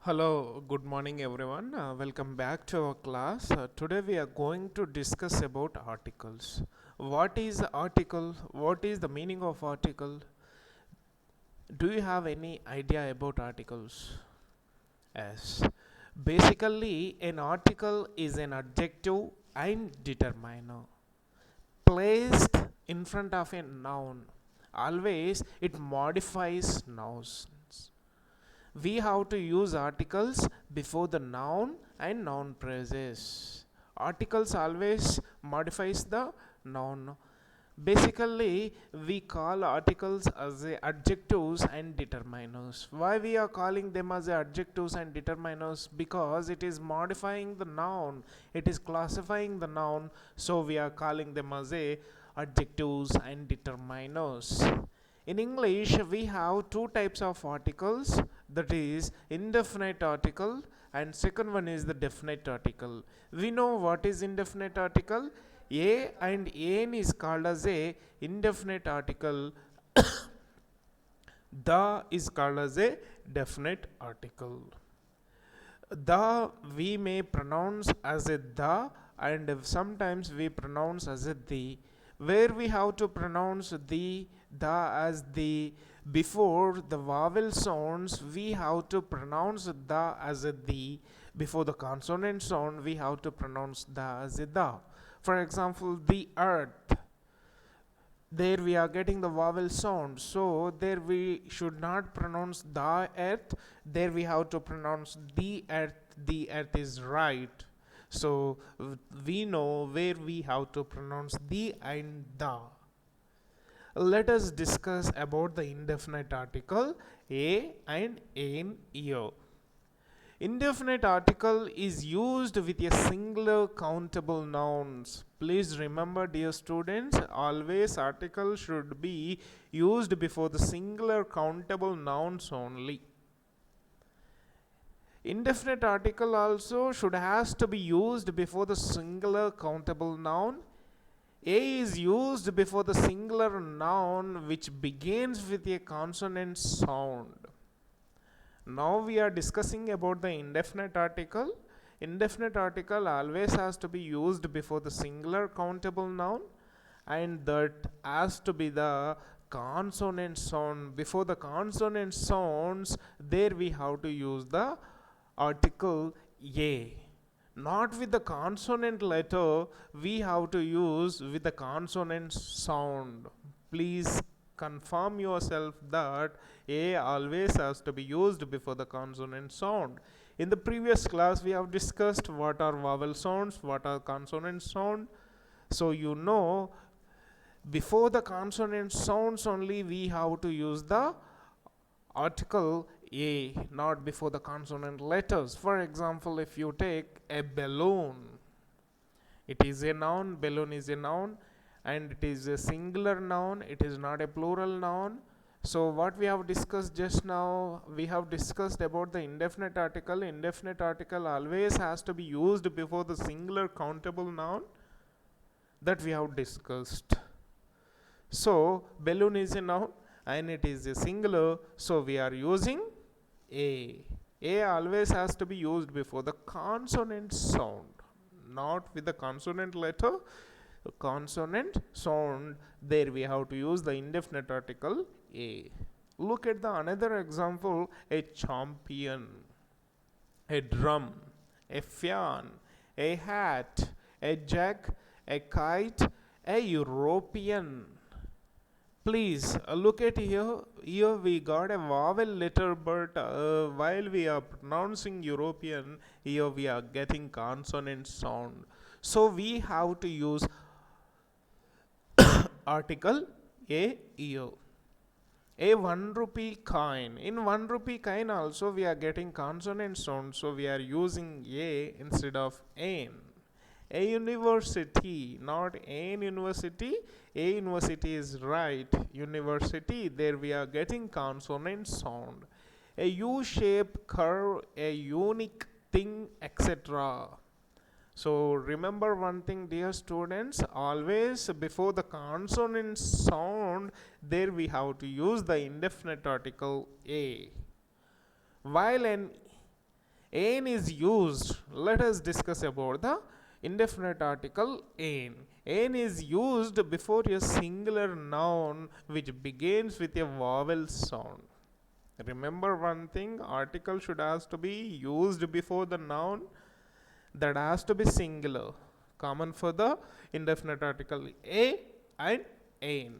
Hello, good morning everyone. Welcome back to our class. Today we are going to discuss about articles. What is article? What is the meaning of article? Do you have any idea about articles? Yes. Basically, an article is an adjective and determiner placed in front of a noun. Always it modifies nouns. We have to use articles before the noun and noun phrases. Articles always modifies the noun. Basically, we call articles as adjectives and determiners. Why we are calling them as adjectives and determiners? Because it is modifying the noun, it is classifying the noun, so we are calling them as adjectives and determiners. In English, we have two types of articles, that is indefinite article and second one is the definite article. We know what is indefinite article. A and an is called as a indefinite article. The is called as a definite article. The we may pronounce as a the and sometimes we pronounce as a the. Where we have to pronounce the as the before the vowel sounds, we have to pronounce the as a the. Before the consonant sound, we have to pronounce the as a the. For example, the earth. There we are getting the vowel sound, so there we should not pronounce the earth. There we have to pronounce the earth. The earth is right. So we know where we have to pronounce the and the. Let us discuss about the indefinite article a and an here. Indefinite article is used with a singular countable nouns. Please remember, dear students, always article should be used before the singular countable nouns only. Indefinite article also has to be used before the singular countable noun. A is used before the singular noun which begins with a consonant sound. Now we are discussing about the indefinite article. Indefinite article always has to be used before the singular countable noun and that has to be the consonant sound. Before the consonant sounds, there we have to use the article A. Not with the consonant letter, we have to use with the consonant sound. Please confirm yourself that A always has to be used before the consonant sound. In the previous class, we have discussed what are vowel sounds, what are consonant sound. So you know, before the consonant sounds only, we have to use the article A, not before the consonant letters. For example, if you take a balloon, it is a noun, balloon is a noun, and it is a singular noun, it is not a plural noun. So what we have discussed just now, we have discussed about the indefinite article. Indefinite article always has to be used before the singular countable noun that we have discussed. So balloon is a noun and it is a singular, so we are using A. A always has to be used before the consonant sound, not with the consonant letter. Consonant sound, there we have to use the indefinite article A. Look at the another example, a champion, a drum, a fan, a hat, a jack, a kite, a European. Please look at here. Here we got a vowel letter, but while we are pronouncing European, here we are getting consonant sound. So we have to use article A here. A 1 rupee coin. In 1 rupee coin also we are getting consonant sound, so we are using A instead of an. A university, not an university. A university is right. University, there we are getting consonant sound. A U-shaped curve, a unique thing, etc. So remember one thing, dear students, always before the consonant sound, there we have to use the indefinite article A. While an An is used. Let us discuss about the indefinite article an. An is used before a singular noun which begins with a vowel sound. Remember one thing, article should has to be used before the noun, that has to be singular. Common for the indefinite article a and an.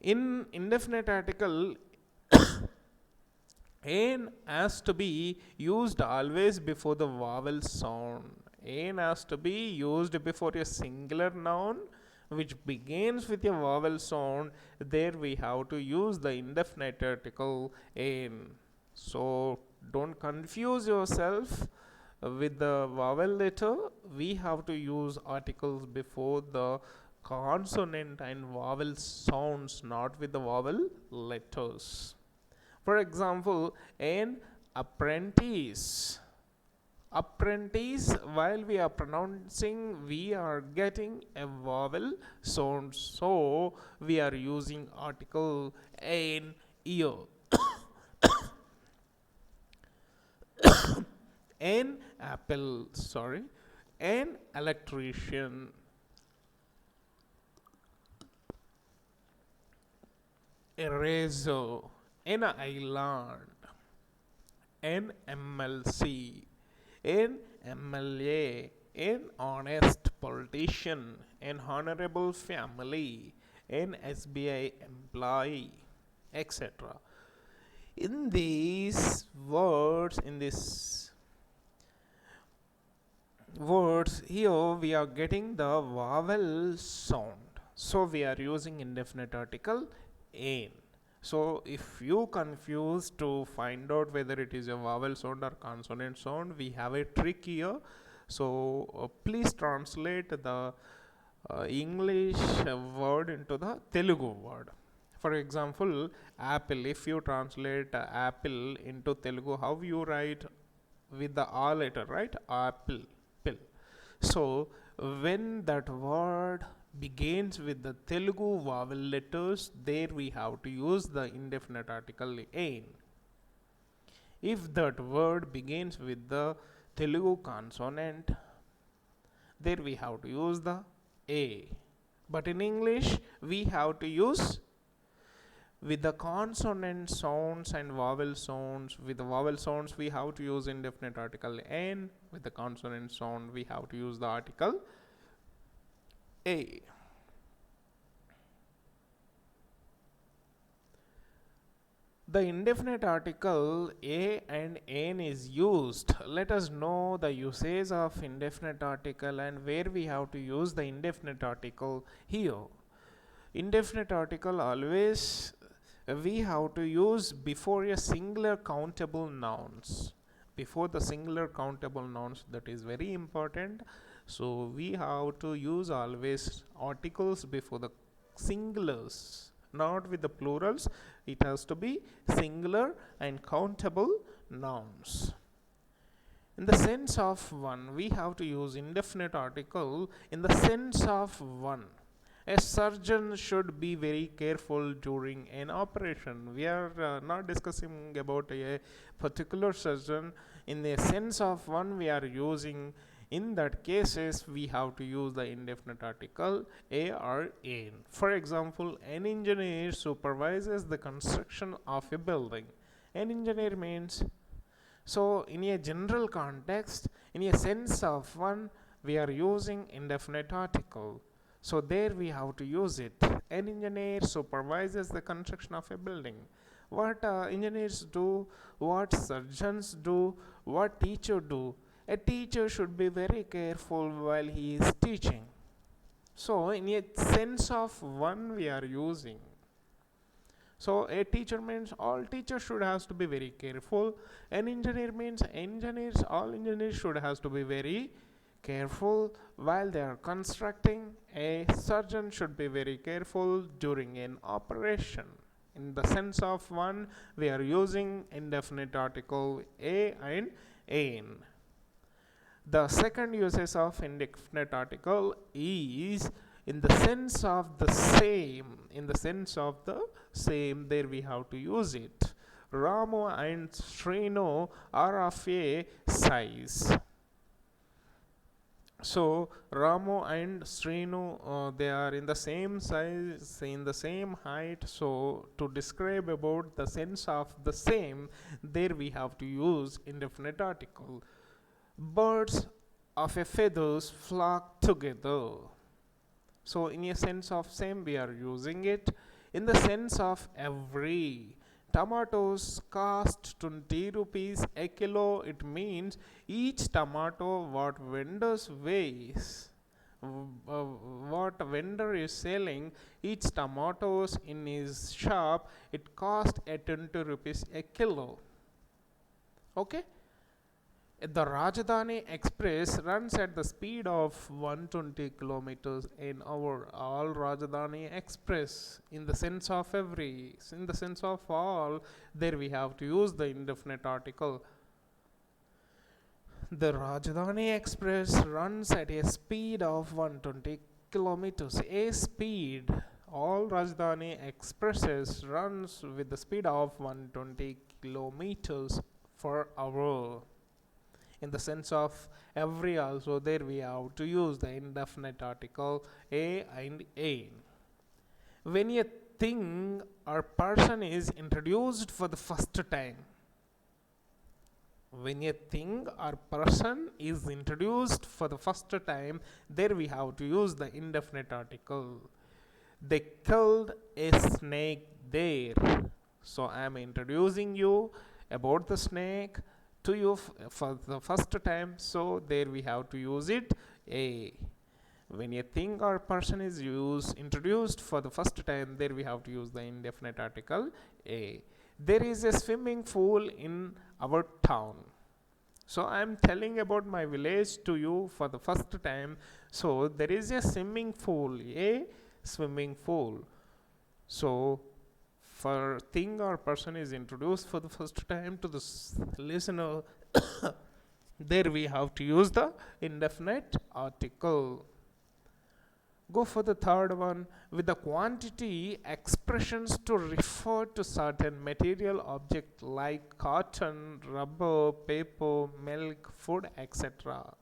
In indefinite article, an has to be used always before the vowel sound. An has to be used before a singular noun which begins with a vowel sound. There we have to use the indefinite article an. So don't confuse yourself with the vowel letter. We have to use articles before the consonant and vowel sounds, not with the vowel letters. For example, an apprentice. Apprentice, while we are pronouncing, we are getting a vowel sound, so we are using article an ear. An apple, sorry, an electrician, a razor, an island, an MLC, an MLA, an honest politician, an honorable family, an SBI employee, etc. In these words, here we are getting the vowel sound, so we are using indefinite article an. So if you confuse to find out whether it is a vowel sound or consonant sound, we have a trick here. So please translate the English word into the Telugu word. For example, apple. If you translate apple into Telugu, how you write? With the A letter, right? Apple. Pill. So when that word begins with the Telugu vowel letters, there we have to use the indefinite article an. If that word begins with the Telugu consonant, there we have to use the a. But in English, we have to use with the consonant sounds and vowel sounds. With the vowel sounds, we have to use indefinite article an. With the consonant sound, we have to use the article a. The indefinite article a and an is used. Let us know the usage of indefinite article and where we have to use the indefinite article here. Indefinite article always we have to use before a singular countable nouns. Before the singular countable nouns, that is very important. So we have to use always articles before the singulars, not with the plurals. It has to be singular and countable nouns. In the sense of one, we have to use indefinite article in the sense of one. A surgeon should be very careful during an operation. We are not discussing about a particular surgeon. In the sense of one, we are using, in that cases, we have to use the indefinite article a or an. For example, an engineer supervises the construction of a building. An engineer means, so in a general context, in a sense of one, we are using indefinite article. So there we have to use it. An engineer supervises the construction of a building. What engineers do, what surgeons do, what teacher do. A teacher should be very careful while he is teaching. So in a sense of one, we are using. So a teacher means all teachers should has to be very careful. An engineer means engineers, all engineers should has to be very careful while they are constructing. A surgeon should be very careful during an operation. In the sense of one, we are using indefinite article a and an. The second usage of indefinite article is in the sense of the same. In the sense of the same, there we have to use it. Ramu and Srinu are of a size. So Ramu and Srinu, they are in the same size, in the same height. So to describe about the sense of the same, there we have to use indefinite article. Birds of a feathers flock together. So in a sense of same, we are using it. In the sense of every, tomatoes cost 20 rupees a kilo. It means each tomato what vendors weighs, what vendor is selling each tomatoes in his shop, it cost a 20 rupees a kilo. Okay. The Rajdhani Express runs at the speed of 120 kilometers an hour. All Rajdhani Express, in the sense of every, in the sense of all, there we have to use the indefinite article. The Rajdhani Express runs at a speed of 120 kilometers. A speed. All Rajdhani Expresses runs with the speed of 120 kilometers per hour. In the sense of every also, there we have to use the indefinite article a and a. When a thing or person is introduced for the first time, when a thing or person is introduced for the first time, there we have to use the indefinite article. They killed a snake there. So I am introducing you about the snake to you for the first time, so there we have to use it a. When a thing or person is introduced for the first time, there we have to use the indefinite article a. There is a swimming pool in our town. So I am telling about my village to you for the first time. So there is a swimming pool, a swimming pool. So for thing or person is introduced for the first time to the listener, there we have to use the indefinite article. Go for the third one. With the quantity expressions to refer to certain material object like cotton, rubber, paper, milk, food, etc.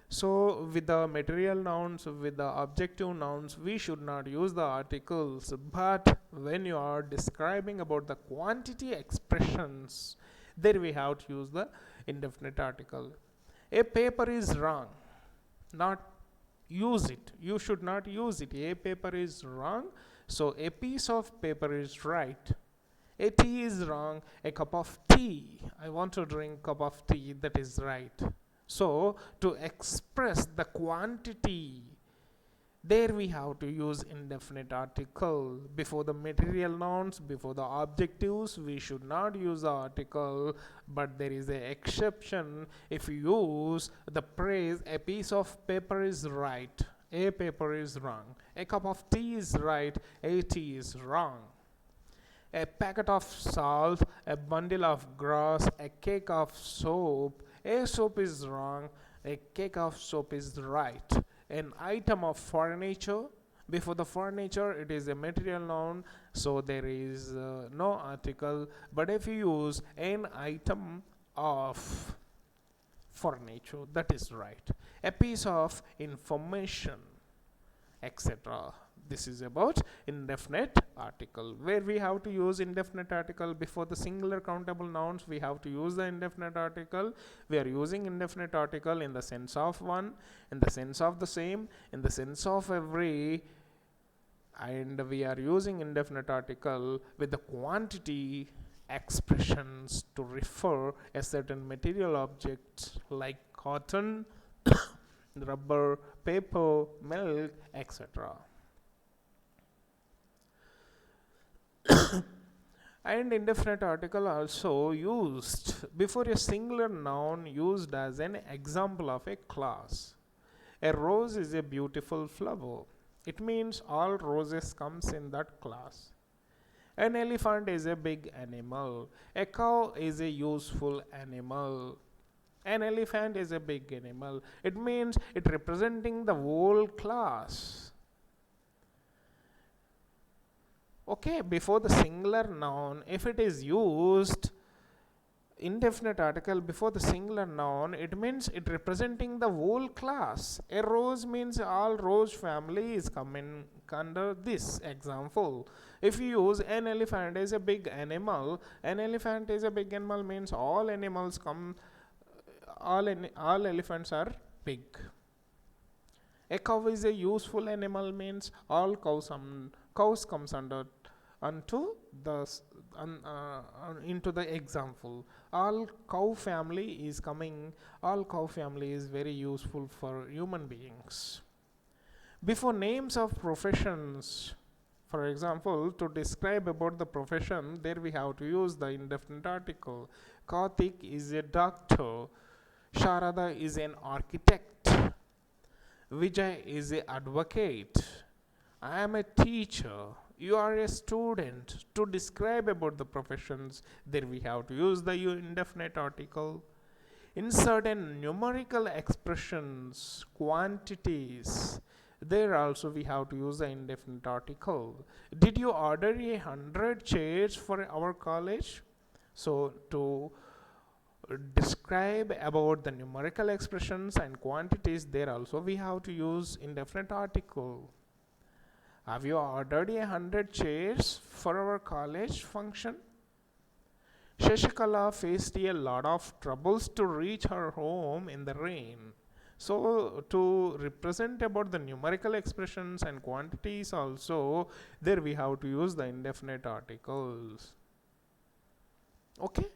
So with the material nouns, with the objective nouns, we should not use the articles. But when you are describing about the quantity expressions, there we have to use the indefinite article. A paper is wrong. Not use it. You should not use it. A paper is wrong. So a piece of paper is right. A tea is wrong. A cup of tea. I want to drink cup of tea. That is right. So to express the quantity, there we have to use indefinite article. Before the material nouns, before the objectives, we should not use the article, but there is an exception. If you use the phrase a piece of paper is right, a paper is wrong, a cup of tea is right, a tea is wrong. A packet of salt, a bundle of grass, a cake of soap, a soap is wrong, a cake of soap is right. An item of furniture, before the furniture it is a material noun, so there is no article. But if you use an item of furniture, that is right. A piece of information, etc. This is about indefinite article. Where we have to use indefinite article before the singular countable nouns, we have to use the indefinite article. We are using indefinite article in the sense of one, in the sense of the same, in the sense of every, and we are using indefinite article with the quantity expressions to refer a certain material object like cotton, rubber, paper, milk, etc. And indefinite article also used before a singular noun, used as an example of a class. A rose is a beautiful flower. It means all roses comes in that class. An elephant is a big animal. A cow is a useful animal. An elephant is a big animal. It means it representing the whole class. Okay, before the singular noun, if it is used indefinite article before the singular noun, it means it representing the whole class. A rose means all rose family is coming under this example. If you use an elephant as a big animal, an elephant is a big animal means all animals come, all elephants are big. A cow is a useful animal means all cows comes under unto the into the example. All cow family is coming. All cow family is very useful for human beings. Before names of professions, for example, to describe about the profession, there we have to use the indefinite article. Karthik is a doctor. Sharada is an architect. Vijay is an advocate. I am a teacher. You are a student. To describe about the professions, there we have to use the indefinite article. In certain numerical expressions, quantities, there also we have to use the indefinite article. Did you order 100 chairs for our college? So to describe about the numerical expressions and quantities, there also we have to use indefinite article. Have you ordered 100 chairs for our college function? Shashikala faced a lot of troubles to reach her home in the rain. So to represent about the numerical expressions and quantities also, there we have to use the indefinite articles. Okay.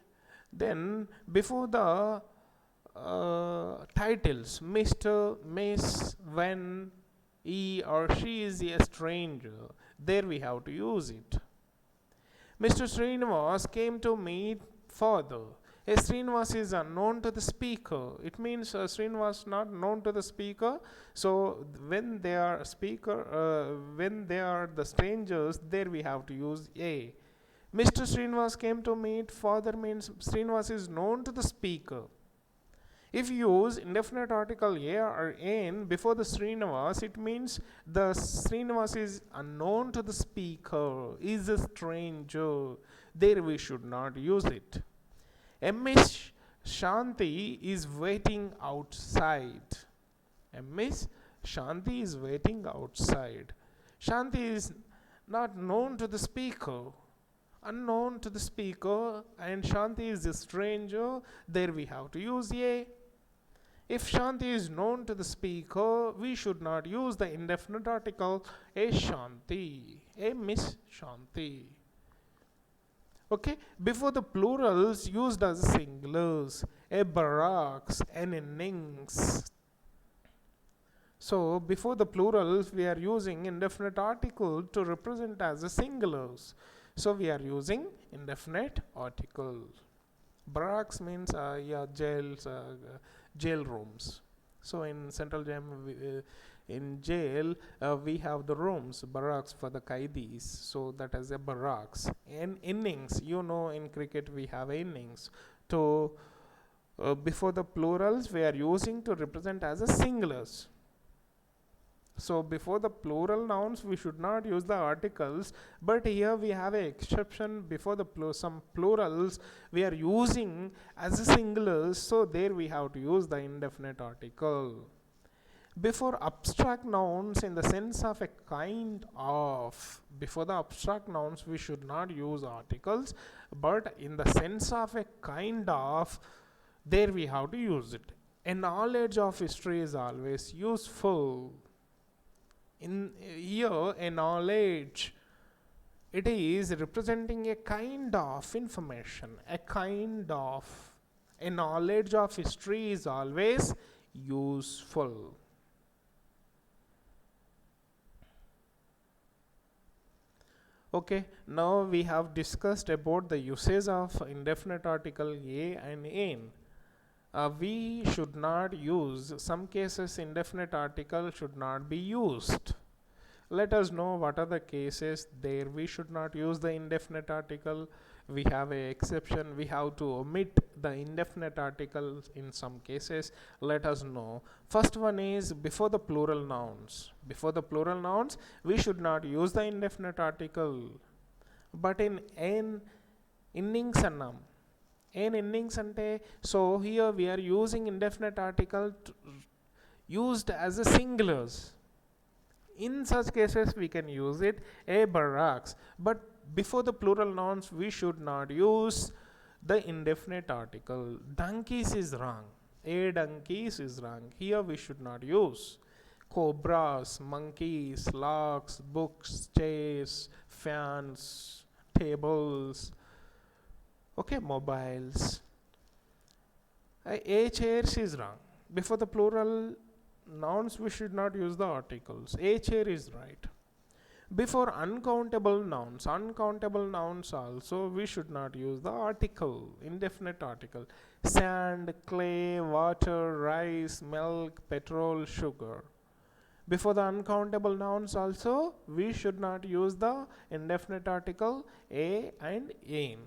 Then before the titles, Mr., Miss, when, he or she is a stranger, there we have to use it. Mr. Srinivas came to meet father. A Srinivas is unknown to the speaker. It means Srinivas not known to the speaker. So when they are when they are the strangers, there we have to use a. Mr. Srinivas came to meet father means Srinivas is known to the speaker. If you use indefinite article a or an before the Srinivas, it means the Srinivas is unknown to the speaker, is a stranger. There we should not use it. Miss Shanti is waiting outside. Miss Shanti is waiting outside. Shanti is not known to the speaker, unknown to the speaker, and Shanti is a stranger. There we have to use a. If Shanti is known to the speaker, we should not use the indefinite article a Shanti, a Miss Shanti. Okay, before the plurals used as singulars, a barracks, an innings. So before the plurals, we are using indefinite article to represent as a singulars. So we are using indefinite article. Barracks means jails, jail rooms. So in Central Jam, in jail, we have the rooms, barracks for the qaidis. So that is a barracks. And innings, you know, in cricket we have innings. To before the plurals, we are using to represent as a singulars. So before the plural nouns, we should not use the articles, but here we have an exception. Before the some plurals, we are using as a singulars, so there we have to use the indefinite article. Before abstract nouns in the sense of a kind of, before the abstract nouns, we should not use articles, but in the sense of a kind of, there we have to use it. A knowledge of history is always useful. In here, a knowledge, it is representing a kind of information, a kind of. A knowledge of history is always useful. Okay, now we have discussed about the uses of indefinite article a and an. We should not use, some cases indefinite article should not be used. Let us know what are the cases there we should not use the indefinite article. We have an exception, we have to omit the indefinite article in some cases. Let us know. First one is before the plural nouns. Before the plural nouns, we should not use the indefinite article. But in n innings annam, n innings ante, so here we are using indefinite article used as a singulars. In such cases we can use it, a barracks, but before the plural nouns we should not use the indefinite article. Donkeys is wrong, a donkeys is wrong, here we should not use. Cobras, monkeys, locks, books, chairs, fans, tables, okay, mobiles. A chairs is wrong, before the plural nouns we should not use the articles. A chair is right. Before uncountable nouns also we should not use the article, indefinite article. Sand, clay, water, rice, milk, petrol, sugar. Before the uncountable nouns also we should not use the indefinite article a and in.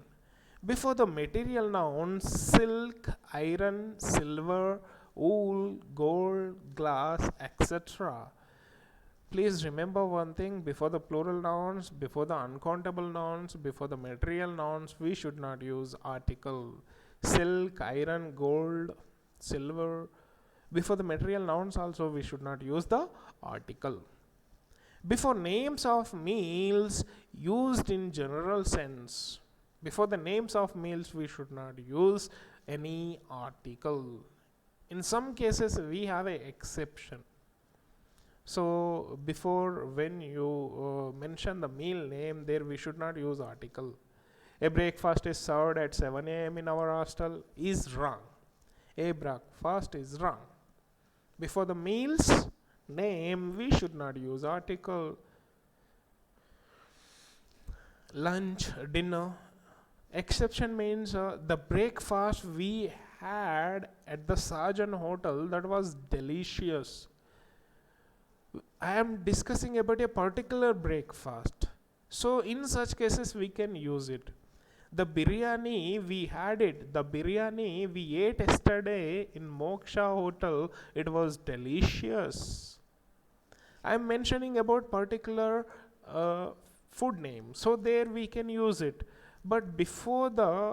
Before the material nouns silk, iron, silver, wool, gold, glass, etc. Please remember one thing, before the plural nouns, before the uncountable nouns, before the material nouns we should not use article. Silk, iron, gold, silver. Before the material nouns also we should not use the article. Before names of meals used in general sense, before the names of meals we should not use any article. In some cases we have an exception. So before, when you mention the meal name, there we should not use article. A breakfast is served at 7 a.m. in our hostel is wrong. A breakfast is wrong. Before the meals name we should not use article. Lunch, dinner. Exception means the breakfast we had at the Sargent Hotel that was delicious. I am discussing about a particular breakfast. So in such cases we can use it. The biryani we had it, the biryani we ate yesterday in Moksha Hotel, it was delicious. I am mentioning about particular food name, so there we can use it. But before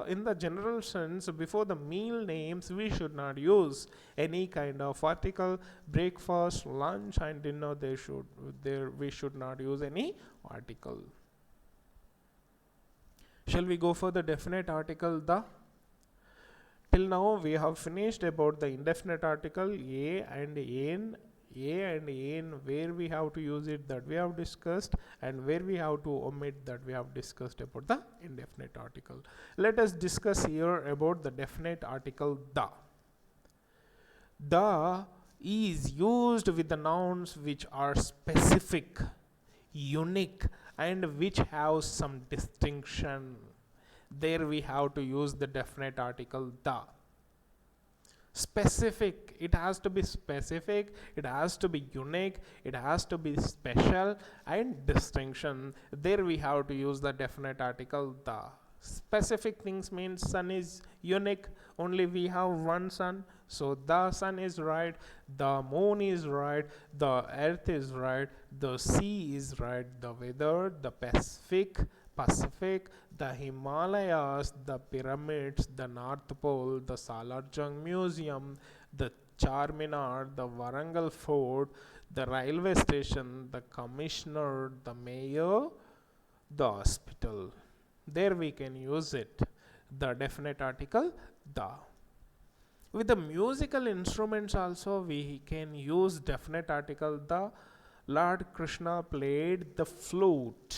in the general sense, before the meal names we should not use any kind of article. Breakfast, lunch and dinner, there we should not use any article. Shall we go for the definite article the? Till now we have finished about the indefinite article a and in. A and in, where we have to use it, that we have discussed, and where we have to omit, that we have discussed about the indefinite article. Let us discuss here about the definite article the. The is used with the nouns which are specific, unique and which have some distinction. There we have to use the definite article the. Specific, it has to be specific, it has to be unique, it has to be special and distinction. There we have to use the definite article the. Specific things means sun is unique, only we have one sun, so the sun is right, the moon is right, the earth is right, the sea is right, the weather, the Pacific, the Himalayas, the pyramids, the North Pole, the Salarjung Museum, the Charminar, the Warangal Fort, the railway station, the commissioner, the mayor, the hospital. There we can use it, the definite article the. With the musical instruments also we can use definite article the. Lord Krishna played the flute,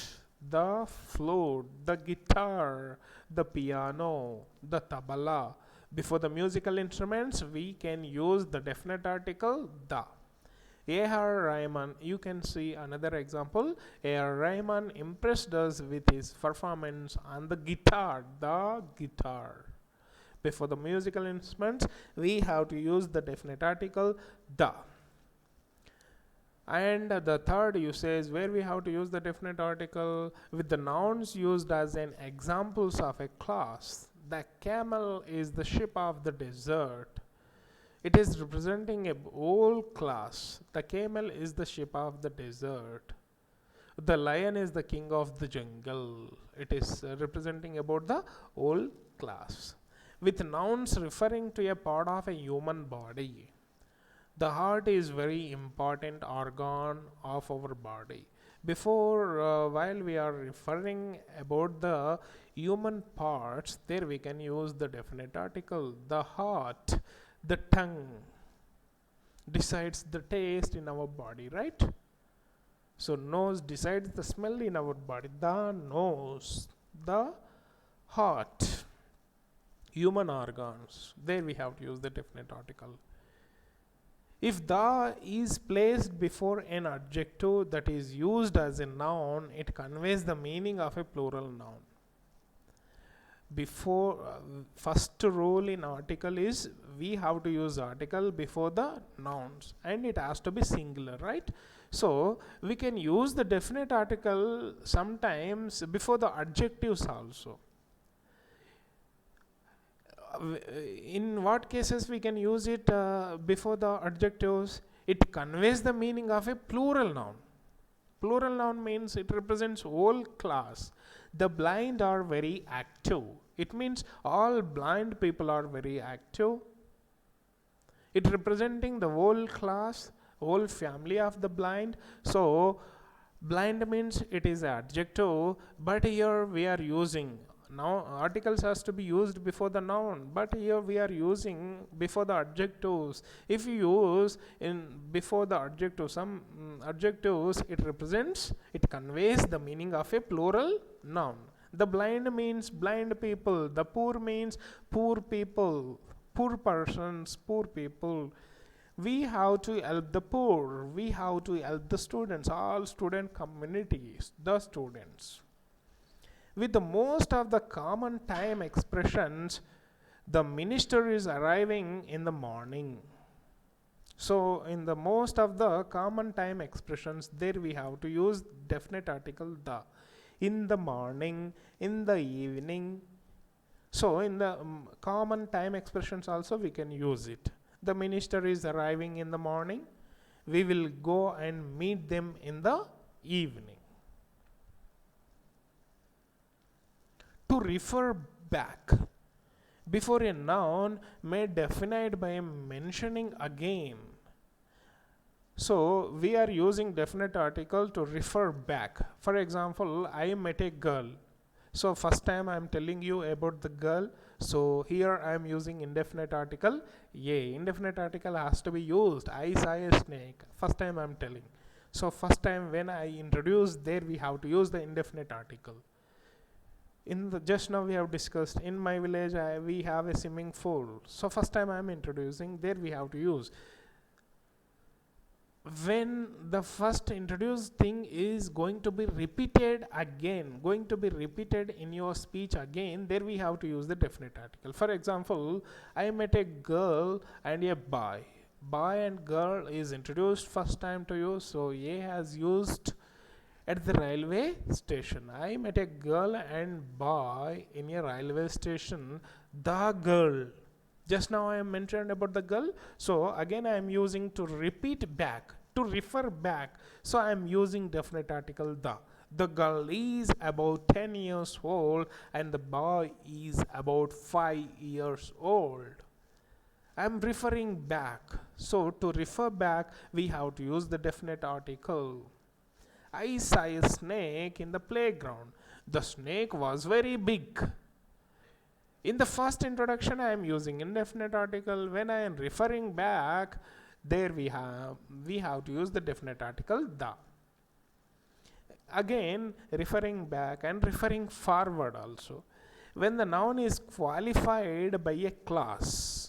the guitar, the piano, the tabla. Before the musical instruments we can use the definite article the. A.R. Rahman, you can see another example. A.R. Rahman impressed us with his performance on the guitar, Before the musical instruments we have to use the definite article the. And the third usage where we have to use the definite article with the nouns used as an examples of a class. The camel is the ship of the desert. It is representing a whole class. The camel is the ship of the desert. The lion is the king of the jungle. It is representing about the whole class. With nouns referring to a part of a human body. The heart is very important organ of our body. Before, while we are referring about the human parts, there we can use the definite article. The heart, the tongue decides the taste in our body, right? So nose decides the smell in our body. The nose, the heart, human organs. There we have to use the definite article. If the is placed before an adjective that is used as a noun, it conveys the meaning of a plural noun. Before first rule in article is we have to use article before the nouns, and it has to be singular, right? So we can use the definite article sometimes before the adjectives also. In what cases we can use it before the adjectives? It conveys the meaning of a plural noun. Plural noun means it represents whole class. The blind are very active. It means all blind people are very active. It representing the whole class, whole family of the blind. So blind means it is an adjective, but here we are using now articles has to be used before the noun, but here we are using before the adjectives. If you use in before the adjective some adjectives, it represents, it conveys the meaning of a plural noun. The blind means blind people, the poor means poor people, poor persons, poor people. We have to help the poor, we have to help the students, all student communities, the students. With the most of the common time expressions, the minister is arriving in the morning. So in the most of the common time expressions, there we have to use definite article the. In the morning, in the evening. So in the common time expressions also we can use it. The minister is arriving in the morning. We will go and meet them in the evening. To refer back before a noun made definite by mentioning again. So we are using definite article to refer back. For example, I met a girl. So first time I am telling you about the girl. So here I am using indefinite article A. Indefinite article has to be used. I saw a snake. First time I am telling. So first time when I introduce, there we have to use the indefinite article. In the just now we have discussed in my village we have a swimming pool. So first time I am introducing, there we have to use. When the first introduced thing is going to be repeated again, going to be repeated in your speech again, there we have to use the definite article. For example, I met a girl and a boy. Boy and girl is introduced first time to you, so A has used at the railway station. I met a girl and boy in a railway station. The girl. Just now I am mentioned about the girl. So again I am using to repeat back, to refer back. So I am using definite article the. The girl is about 10 years old and the boy is about 5 years old. I am referring back. So to refer back, we have to use the definite article. I saw a snake in the playground. The snake was very big. In the first introduction, I am using indefinite article. When I am referring back, there we have to use the definite article the. Again, referring back and referring forward also. When the noun is qualified by a class.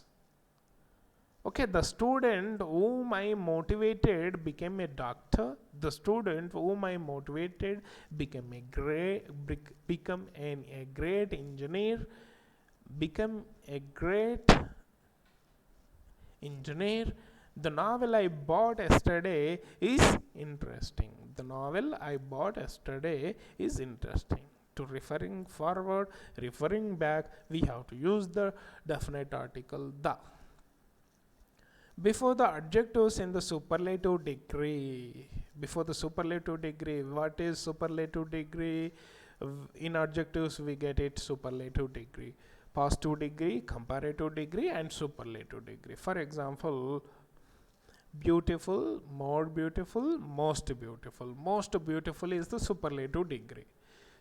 Okay, the student whom I motivated became a doctor. The student whom I motivated became a great engineer. Become a great engineer. The novel I bought yesterday is interesting. The novel I bought yesterday is interesting. To referring forward, referring back, we have to use the definite article the. Before the adjectives in the superlative degree. before the superlative degree. What is superlative degree? In adjectives we get it superlative degree, positive degree, comparative degree, and superlative degree. For example, beautiful, more beautiful, most beautiful. Most beautiful is the superlative degree.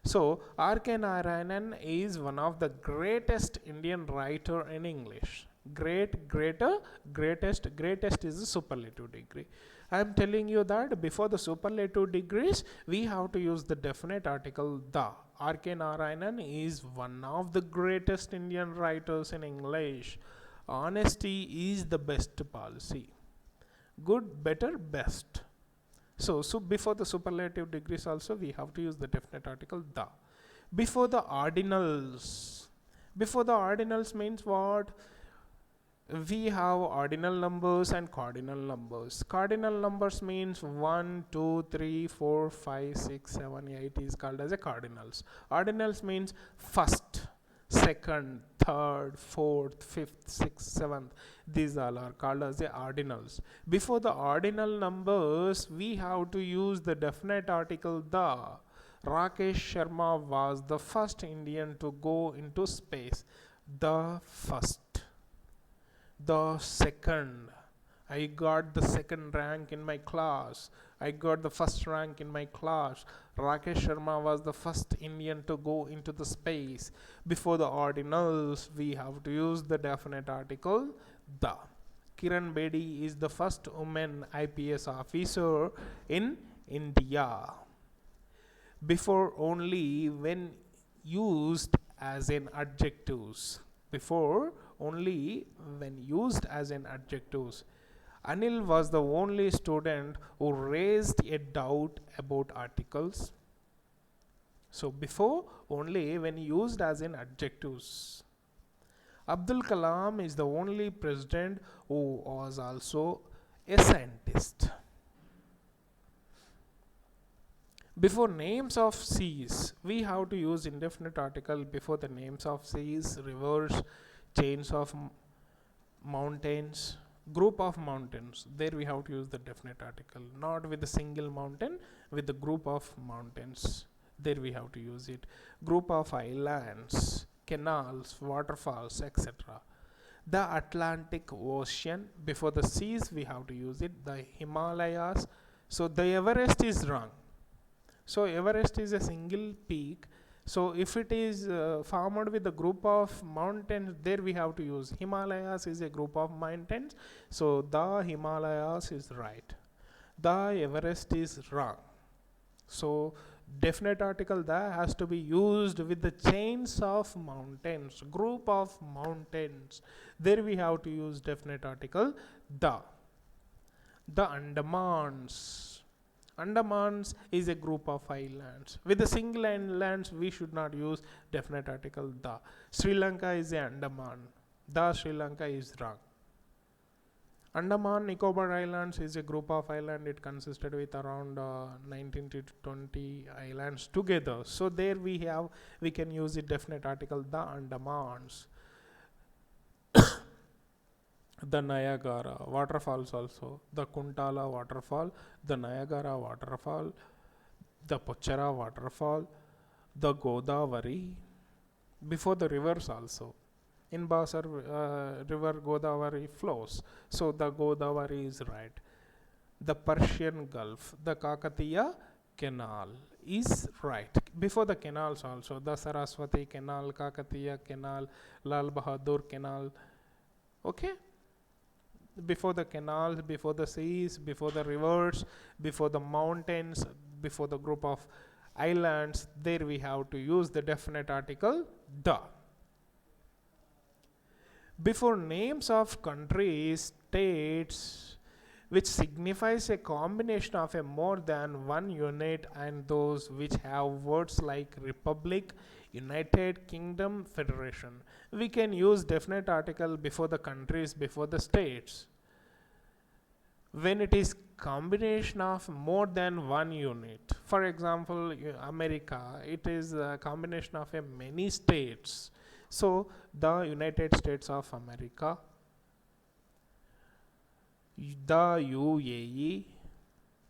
So R.K. Narayanan is one of the greatest Indian writer in English. Greatest is the superlative degree. I am telling you that before the superlative degrees, we have to use the definite article the. R.K. Narayanan is one of the greatest Indian writers in English. Honesty is the best policy. Good, better, best. So before the superlative degrees also we have to use the definite article the. Before the ordinals. Before the ordinals means what? We have ordinal numbers and cardinal numbers. Cardinal numbers means 1, 2, 3, 4, 5, 6, 7, 8 is called as a cardinals. Ordinals means first, second, third, fourth, fifth, sixth, seventh. These all are called as the ordinals. Before the ordinal numbers, we have to use the definite article the. Rakesh Sharma was the first Indian to go into space. The first. The second. I got the second rank in my class. I got the first rank in my class. Rakesh Sharma was the first Indian to go into the space. Before the ordinals, we have to use the definite article the. Kiran Bedi is the first woman IPS officer in India. Before only when used as an adjectives. Before only when used as an adjectives. Anil was the only student who raised a doubt about articles. So before only when used as in adjectives. Abdul Kalam is the only president who was also a scientist. Before names of seas, we have to use indefinite article before the names of seas, rivers, chains of mountains, group of mountains. There we have to use the definite article, not with a single mountain, with the group of mountains. There we have to use it. Group of islands, canals, waterfalls, etc. The Atlantic Ocean, before the seas we have to use it. The Himalayas. So the Everest is wrong. So Everest is a single peak. So if it is formed with a group of mountains, there we have to use Himalayas is a group of mountains. So the Himalayas is right. The Everest is wrong. So definite article the has to be used with the chains of mountains, group of mountains. There we have to use definite article the. The Andamans. Andamans is a group of islands. With the single islands, we should not use definite article the. Sri Lanka is a Andaman. The Sri Lanka is wrong. Andaman Nicobar Islands is a group of islands. It consisted with around 19 to 20 islands together. So there we can use the definite article the Andamans. The Niagara waterfalls also, the Kuntala waterfall, the Niagara waterfall, the Pochara waterfall, the Godavari. Before the rivers also. In Basar river Godavari flows. So the Godavari is right. The Persian Gulf, the Kakatiya Canal is right. Before the canals also, the Saraswati Canal, Kakatiya Canal, Lal Bahadur Canal. Okay? Before the canals, before the seas, before the rivers, before the mountains, before the group of islands, there we have to use the definite article the. Before names of countries, states, which signifies a combination of a more than one unit, and those which have words like Republic, United Kingdom, Federation. We can use definite article before the countries, before the states. When it is combination of more than one unit. For example, America, it is a combination of a many states. So the United States of America, the UAE,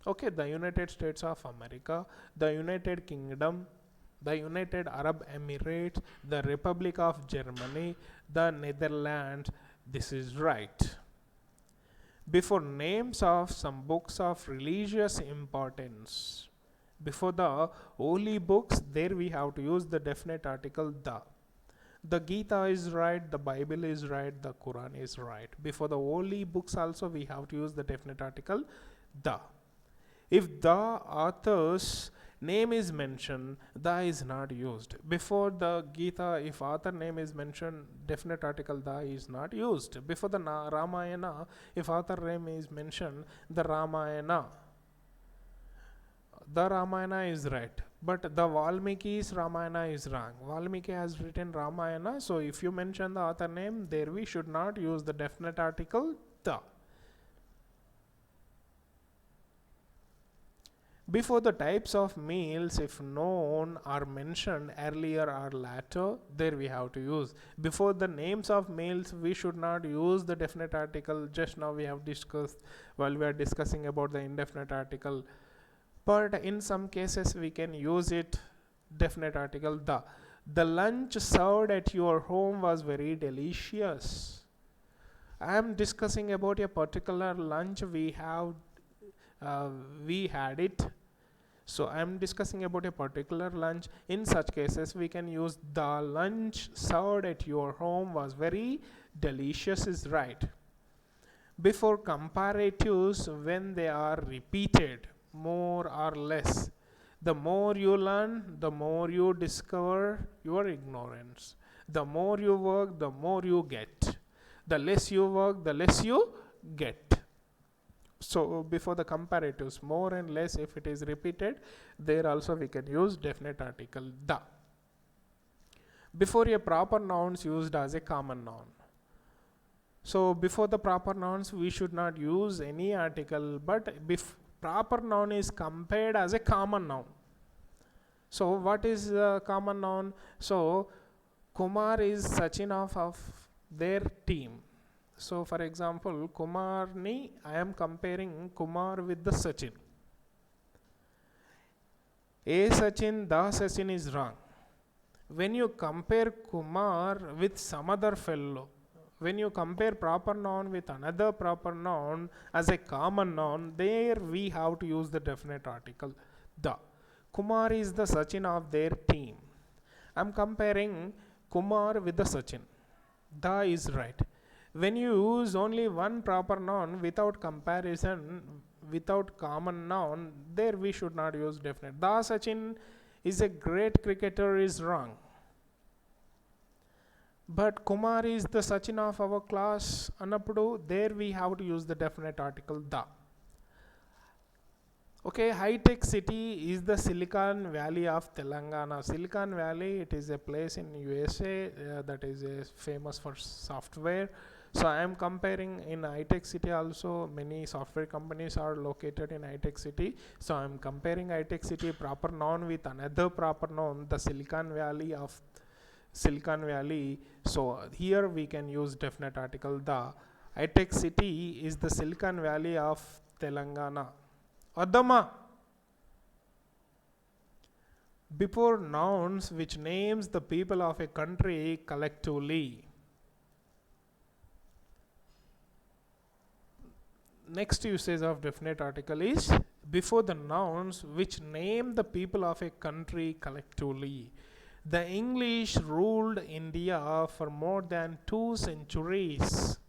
Okay, the United States of America, the United Kingdom, the United Arab Emirates, the Republic of Germany, the Netherlands. This is right. Before names of some books of religious importance, before the holy books, there we have to use the definite article the. The Gita is right, the Bible is right, the Quran is right. Before the holy books also we have to use the definite article the. If the author's name is mentioned, the is not used. Before the Gita, if author name is mentioned, definite article the is not used. Before the Ramayana, if author name is mentioned, the Ramayana is right. But the Valmiki's Ramayana is wrong. Valmiki has written Ramayana, so if you mention the author name, there we should not use the definite article the. Before the types of meals, if known, are mentioned earlier or later, there we have to use. Before the names of meals, we should not use the definite article. Just now we have discussed while we are discussing about the indefinite article. But in some cases we can use it definite article the. The lunch served at your home was very delicious. I am discussing about a particular lunch we had it. So I am discussing about a particular lunch. In such cases we can use the lunch served at your home was very delicious is right. Before comparatives, when they are repeated more or less, the more you learn, the more you discover your ignorance. The more you work, the more you get. The less you work, the less you get. So before the comparatives, more and less, if it is repeated, there also we can use definite article the. Before a proper noun is used as a common noun. So before the proper nouns we should not use any article, but proper noun is compared as a common noun. So what is a common noun? So Kumar is Sachin of their team. So for example, Kumarni, I am comparing Kumar with the Sachin. A Sachin, the Sachin is wrong. When you compare Kumar with some other fellow, when you compare proper noun with another proper noun as a common noun, there we have to use the definite article the. Kumar is the Sachin of their team. I am comparing Kumar with the Sachin. The is right. When you use only one proper noun without comparison, without common noun, there we should not use definite. The Sachin is a great cricketer is wrong. But Kumar is the Sachin of our class, Anapudu, there we have to use the definite article the. Okay, high-tech city is the Silicon Valley of Telangana. Silicon Valley, it is a place in USA that is famous for software. So I am comparing in high-tech city also, many software companies are located in high-tech city. So I am comparing high-tech city proper noun with another proper noun, the Silicon Valley of Silicon Valley. So here we can use definite article the. High-tech city is the Silicon Valley of Telangana. Adama. Before nouns which names the people of a country collectively. Next usage of definite article is before the nouns which name the people of a country collectively. The English ruled India for more than 2 centuries.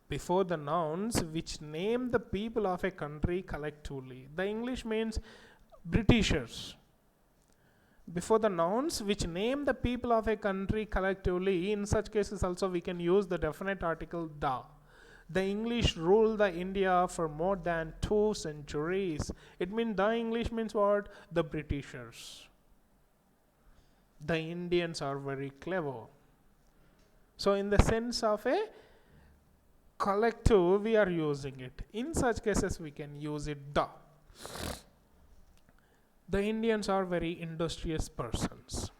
Before the nouns which name the people of a country collectively. The English means Britishers. Before the nouns which name the people of a country collectively, in such cases also we can use the definite article the. The English ruled the India for more than 2 centuries. It means the English means what? The Britishers. The Indians are very clever. So in the sense of a collective we are using it. In such cases we can use it the. The Indians are very industrious persons.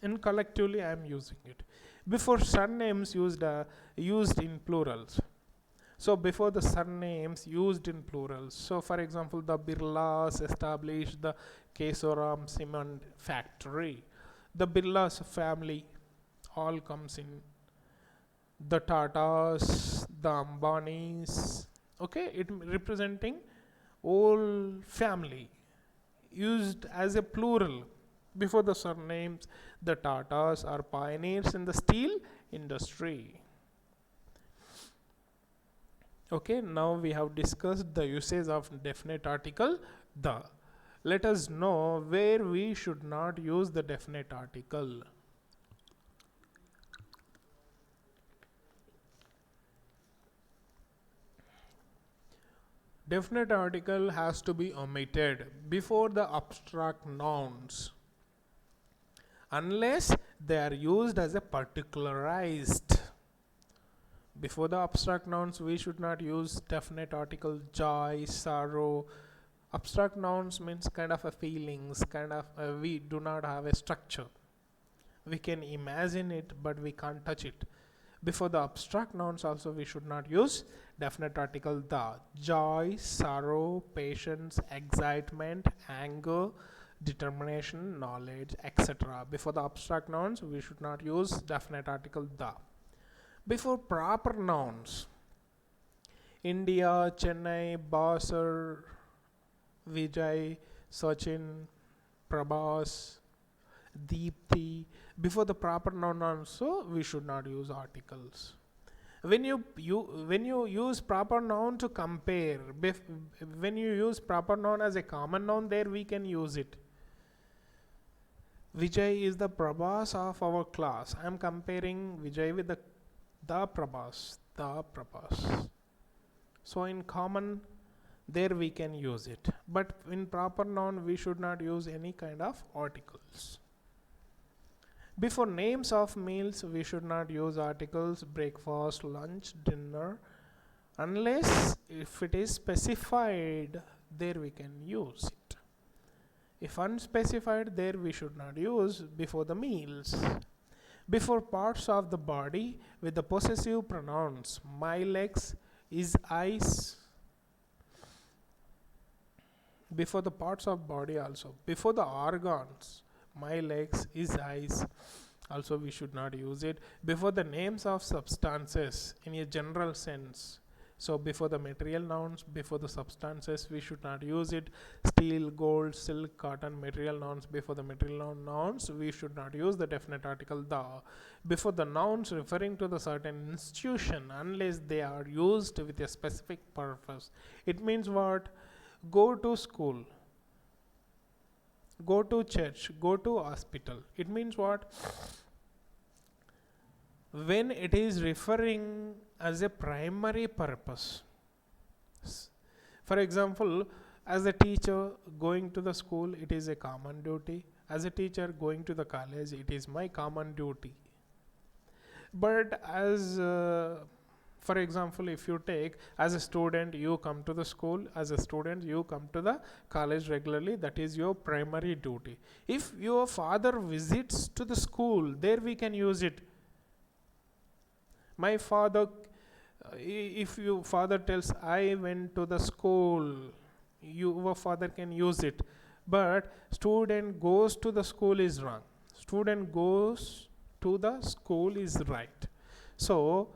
In collectively I am using it. Before surnames used in plurals. So So before the surnames used in plurals. So for example, the Birlas established the Kesoram cement factory. The Birlas family all comes in. The Tatas, the Ambanis. Okay, it representing whole family used as a plural. Before the surnames, the Tatas are pioneers in the steel industry. Okay, now we have discussed the usage of definite article the. Let us know where we should not use the definite article. Definite article has to be omitted before the abstract nouns unless they are used as a particularized. Before the abstract nouns, we should not use definite article joy, sorrow. Abstract nouns means kind of a feelings, kind of we do not have a structure. We can imagine it, but we can't touch it. Before the abstract nouns also we should not use definite article the. Joy, sorrow, patience, excitement, anger, determination, knowledge, etc. Before the abstract nouns we should not use definite article the. Before proper nouns, India, Chennai, Basar, Vijay, Sachin, Prabhas, Deepthi. Before the proper noun also we should not use articles. When you use proper noun to compare, when you use proper noun as a common noun, there we can use it. Vijay is the Prabhas of our class. I am comparing Vijay with the Prabhas. So in common, there we can use it. But in proper noun, we should not use any kind of articles. Before names of meals, we should not use articles breakfast, lunch, dinner, unless if it is specified, there we can use it. If unspecified, there we should not use before the meals. Before parts of the body with the possessive pronouns, my legs, his eyes. Before the parts of body also. Before the organs, my legs, his eyes. Also we should not use it. Before the names of substances in a general sense. So before the material nouns, before the substances, we should not use it. Steel, gold, silk, cotton, material nouns. Before the material nouns, we should not use the definite article the. Before the nouns referring to the certain institution, unless they are used with a specific purpose. It means what? Go to school, go to church, go to hospital. It means what? When it is referring as a primary purpose. For example, as a teacher going to the school, it is a common duty. As a teacher going to the college, it is my common duty. But as for example, if you take as a student, you come to the school, as a student you come to the college regularly, that is your primary duty. If your father visits to the school, there we can use it. My father, if your father tells I went to the school, your father can use it. But student goes to the school is wrong. Student goes to the school is right. So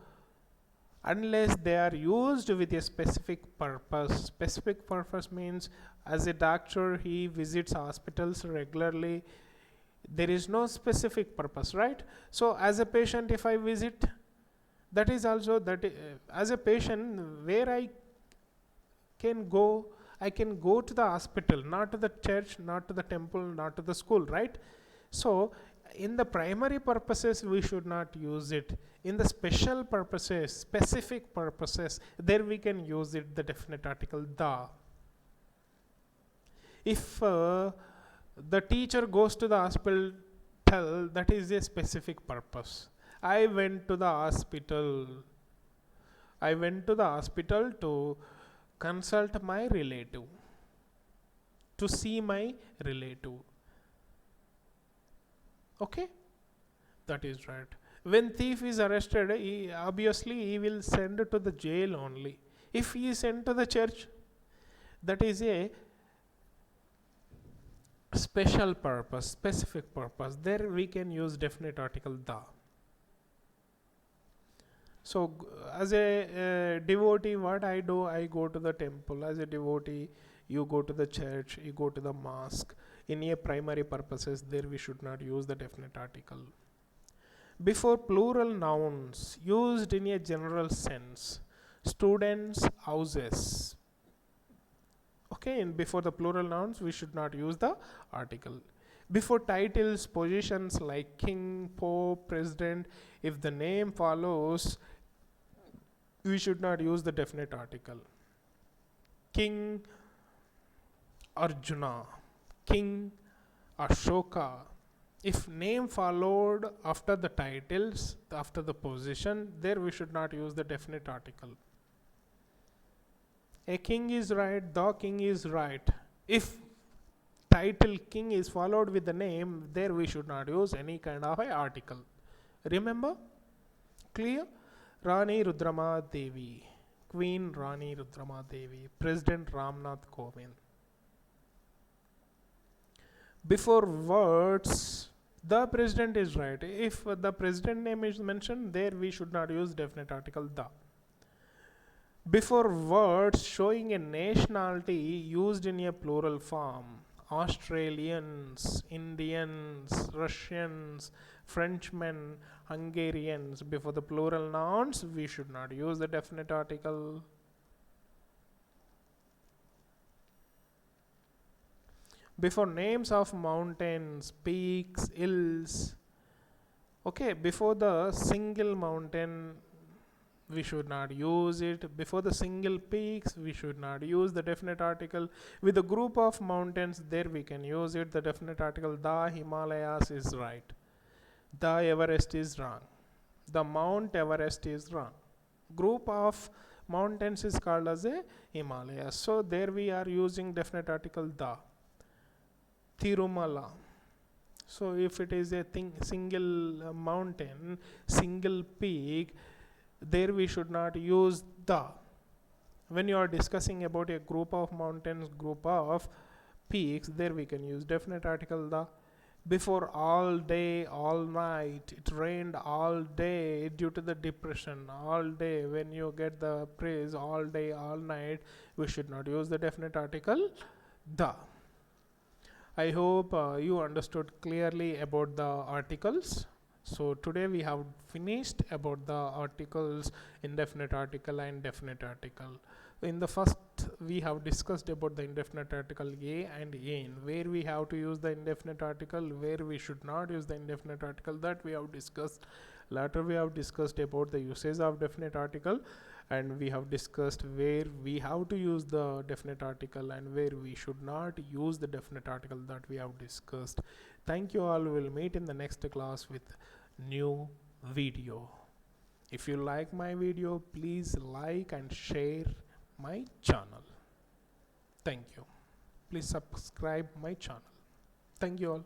unless they are used with a specific purpose. Specific purpose means as a doctor he visits hospitals regularly. There is no specific purpose, right? So as a patient, if I visit, that is also that as a patient where I can go to the hospital, not to the church, not to the temple, not to the school, right? So in the primary purposes we should not use it. In the special purposes, specific purposes, there we can use it, the definite article the. If the teacher goes to the hospital, that is a specific purpose. I went to the hospital to consult my relative, to see my relative. Okay, that is right. When thief is arrested, obviously he will send to the jail only. If he is sent to the church, that is a special purpose, specific purpose. There we can use definite article the. So as a devotee, what I do, I go to the temple. As a devotee, you go to the church, you go to the mosque. In a primary purposes, there we should not use the definite article. Before plural nouns used in a general sense, students, houses. Okay, and before the plural nouns, we should not use the article. Before titles, positions like king, pope, president, if the name follows, we should not use the definite article. King Arjuna, King Ashoka. If name followed after the titles, after the position, there we should not use the definite article. A king is right, the king is right. If title king is followed with the name, there we should not use any kind of a article. Remember? Clear? Rani Rudrama Devi, Queen Rani Rudrama Devi, President Ramnath Kovind. Before words, the president is right. If the president name is mentioned, there we should not use definite article the. Before words showing a nationality used in a plural form, Australians, Indians, Russians, Frenchmen, Hungarians. Before the plural nouns, we should not use the definite article. Before names of mountains, peaks, hills. Okay, before the single mountain, we should not use it. Before the single peaks, we should not use the definite article. With a group of mountains, there we can use it. The definite article the Himalayas is right. The Everest is wrong. The Mount Everest is wrong. Group of mountains is called as a Himalayas. So there we are using definite article the. Tirumala. So if it is a single mountain, single peak, there we should not use the. When you are discussing about a group of mountains, group of peaks, there we can use definite article the. Before all day, all night, it rained all day due to the depression. All day, when you get the praise all day, all night, we should not use the definite article the. I hope you understood clearly about the articles. So today we have finished about the articles, indefinite article and definite article. In the first, we have discussed about the indefinite article a and in, where we have to use the indefinite article, where we should not use the indefinite article, that we have discussed. Later we have discussed about the usage of definite article, and we have discussed where we have to use the definite article and where we should not use the definite article, that we have discussed. Thank you all. We'll meet in the next class with new video. If you like my video, please like and share my channel. Thank you. Please subscribe my channel. Thank you all.